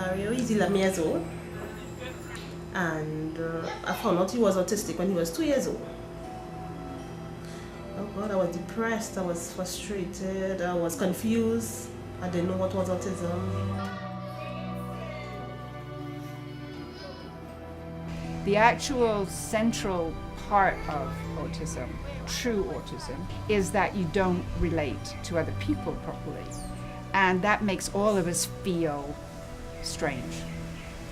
Dario, he's 11 years old. And I found out he was autistic when he was 2 years old. Oh God, I was depressed, I was frustrated, I was confused. I didn't know what was autism. The actual central part of autism, true autism, is that you don't relate to other people properly. And that makes all of us feel strange,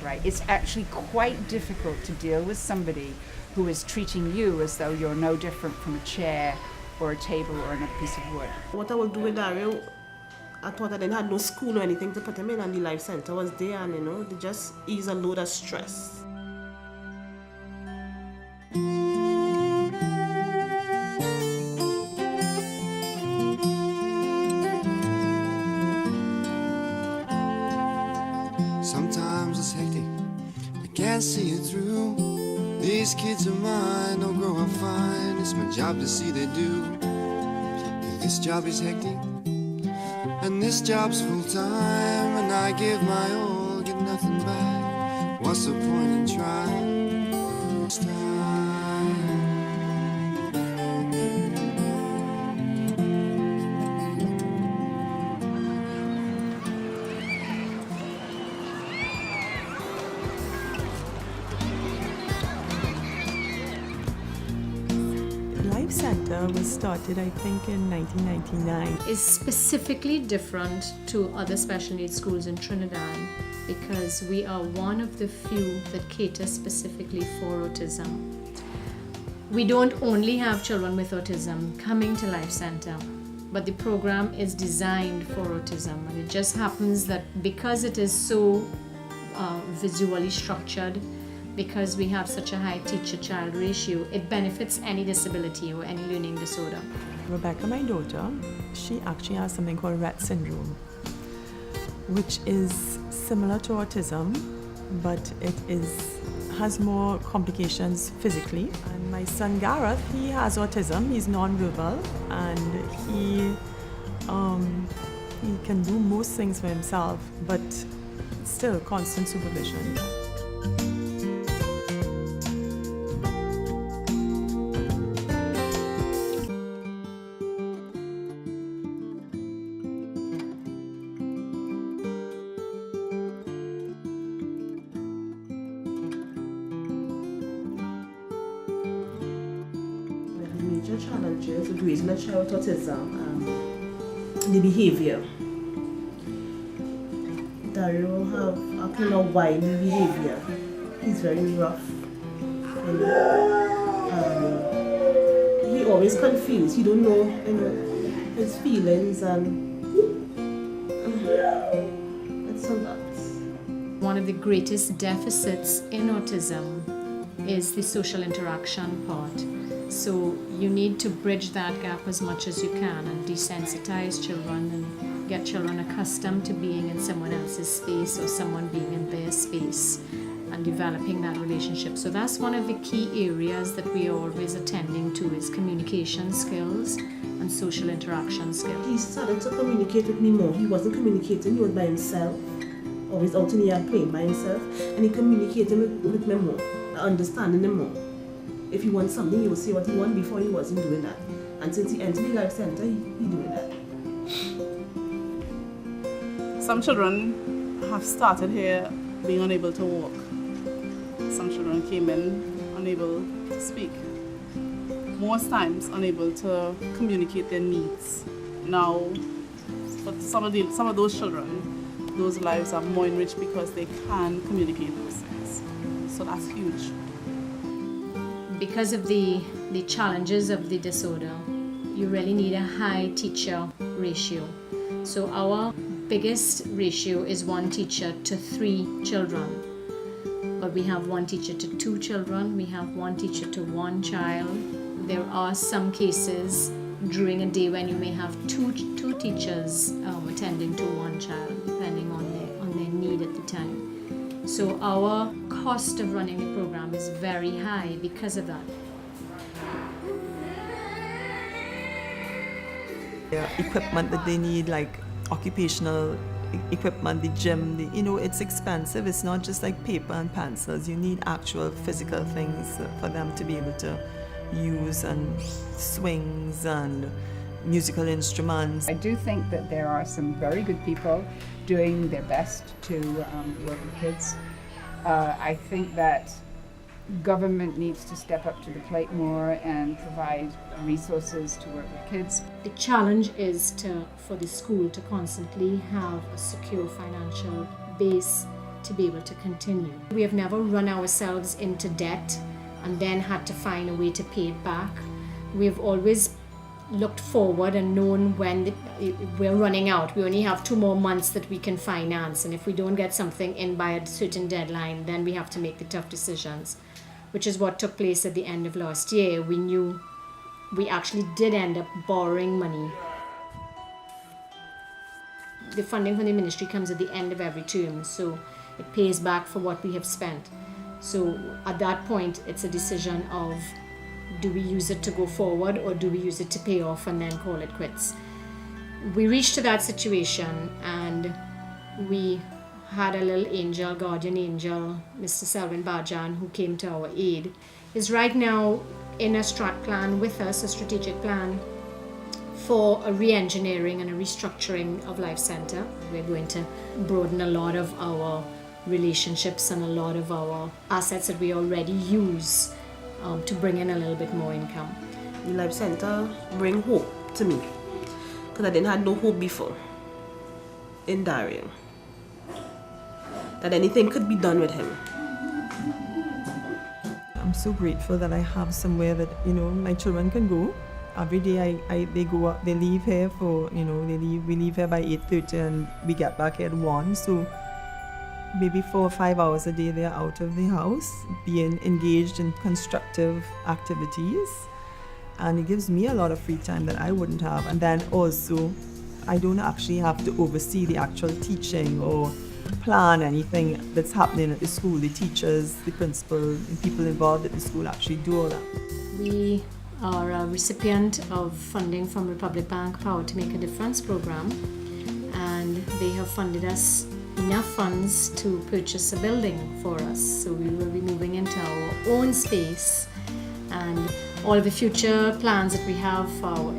right? It's actually quite difficult to deal with somebody who is treating you as though you're no different from a chair or a table or another piece of wood. What I will do with Dario, I thought I didn't have no school or anything to put him in, and the life center was there, and they just ease a load of stress. Sometimes it's hectic, I can't see it through. These kids of mine don't grow up fine. It's my job to see they do. This job is hectic, and this job's full time, and I give my all, get nothing back. What's the point in trying? It's time. Life Center was started, I think, in 1999. Is specifically different to other special needs schools in Trinidad because we are one of the few that cater specifically for autism. We don't only have children with autism coming to Life Center, but the program is designed for autism, and it just happens that because it is so visually structured, because we have such a high teacher-child ratio, it benefits any disability or any learning disorder. Rebecca, my daughter, she actually has something called Rett syndrome, which is similar to autism, but it has more complications physically. And my son Gareth, he has autism, he's non-verbal, and he can do most things for himself, but still constant supervision. Challenges with raising a child with autism, the behavior. Dario have a kind of wild behavior. He's very rough. He always confused. He don't know, his feelings, and it's a lot. One of the greatest deficits in autism is the social interaction part. So you need to bridge that gap as much as you can and desensitize children and get children accustomed to being in someone else's space or someone being in their space and developing that relationship. So that's one of the key areas that we are always attending to, is communication skills and social interaction skills. He started to communicate with me more. He wasn't communicating, he was by himself, always out in the yard playing by himself, and he communicated with me more, understanding him more. If he wants something, he will say what he wants. Before he wasn't doing that. And since he entered the Life Center, he doing that. Some children have started here being unable to walk. Some children came in unable to speak. Most times unable to communicate their needs. Now, for some of those children, those lives are more enriched because they can communicate those things. So that's huge. Because of the challenges of the disorder, you really need a high teacher ratio. So our biggest ratio is 1 teacher to 3 children. But we have 1 teacher to 2 children, we have 1 teacher to 1 child. There are some cases during a day when you may have two teachers attending to 1 child, depending on their need at the time. So our cost of running the program is very high because of that. Equipment that they need, like occupational equipment, the gym, it's expensive. It's not just like paper and pencils. You need actual physical things for them to be able to use, and swings and musical instruments. I do think that there are some very good people doing their best to work with kids. I think that government needs to step up to the plate more and provide resources to work with kids. The challenge is for the school to constantly have a secure financial base to be able to continue. We have never run ourselves into debt and then had to find a way to pay it back. We have always looked forward and known when we're running out. We only have 2 more months that we can finance, and if we don't get something in by a certain deadline, then we have to make the tough decisions, which is what took place at the end of last year. We knew we actually did end up borrowing money. The funding from the ministry comes at the end of every term, so it pays back for what we have spent. So at that point, it's a decision of, do we use it to go forward, or do we use it to pay off and then call it quits? We reached to that situation, and we had a little angel, guardian angel, Mr. Selwyn Barjan, who came to our aid. Is right now in a strat plan with us, a strategic plan for a re-engineering and a restructuring of Life Centre. We're going to broaden a lot of our relationships and a lot of our assets that we already use to bring in a little bit more income. The Life Centre bring hope to me, because I didn't have no hope before in Darian that anything could be done with him. I'm so grateful that I have somewhere that my children can go. Every day they leave here for we leave here by 8:30 and we get back here at 1. So maybe 4 or 5 hours a day they're out of the house, being engaged in constructive activities, and it gives me a lot of free time that I wouldn't have. And then also, I don't actually have to oversee the actual teaching or plan anything that's happening at the school. The teachers, the principal, and people involved at the school actually do all that. We are a recipient of funding from Republic Bank Power to Make a Difference program, and they have funded us enough funds to purchase a building for us. So we will be moving into our own space, and all of the future plans that we have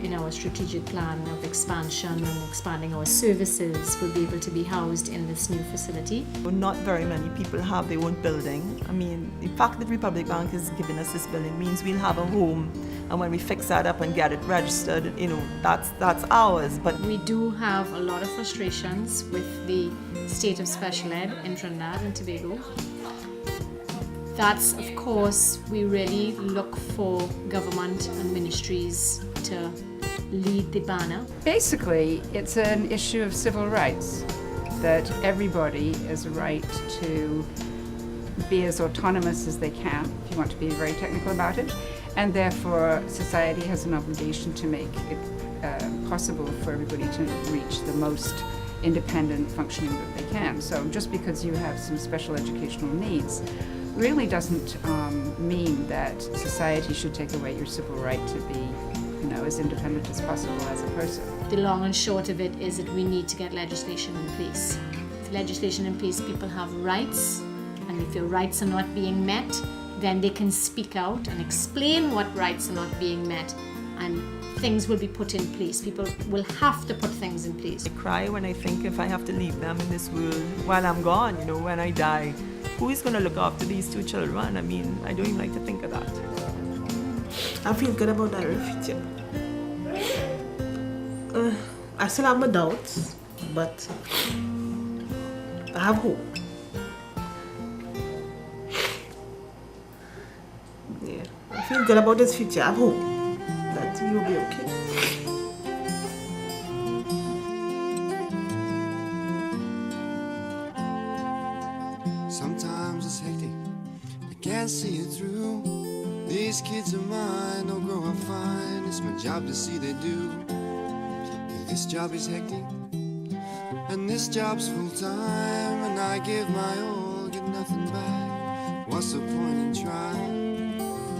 in our strategic plan of expansion and expanding our services will be able to be housed in this new facility. Not very many people have their own building. I mean, the fact that Republic Bank is giving us this building means we'll have a home, and when we fix that up and get it registered, that's ours. But we do have a lot of frustrations with the state of special ed in Trinidad and Tobago. That's, of course, we really look for government and ministries to lead the banner. Basically, it's an issue of civil rights, that everybody has a right to be as autonomous as they can, if you want to be very technical about it, and therefore society has an obligation to make it possible for everybody to reach the most independent functioning that they can. So just because you have some special educational needs really doesn't mean that society should take away your civil right to be, as independent as possible as a person. The long and short of it is that we need to get legislation in place. With legislation in place, people have rights, and if your rights are not being met, then they can speak out and explain what rights are not being met, and things will be put in place. People will have to put things in place. I cry when I think if I have to leave them in this world while I'm gone, when I die. Who is going to look after these 2 children? I mean, I don't even like to think of that. I feel good about that future. I still have my doubts, but I have hope. Yeah, I feel good about this future. I have hope that you'll be okay. Sometimes it's hectic, I can't see it through. These kids of mine don't grow up fine. It's my job to see they do. This job is hectic, and this job's full time, and I give my all, get nothing back. What's the point in trying?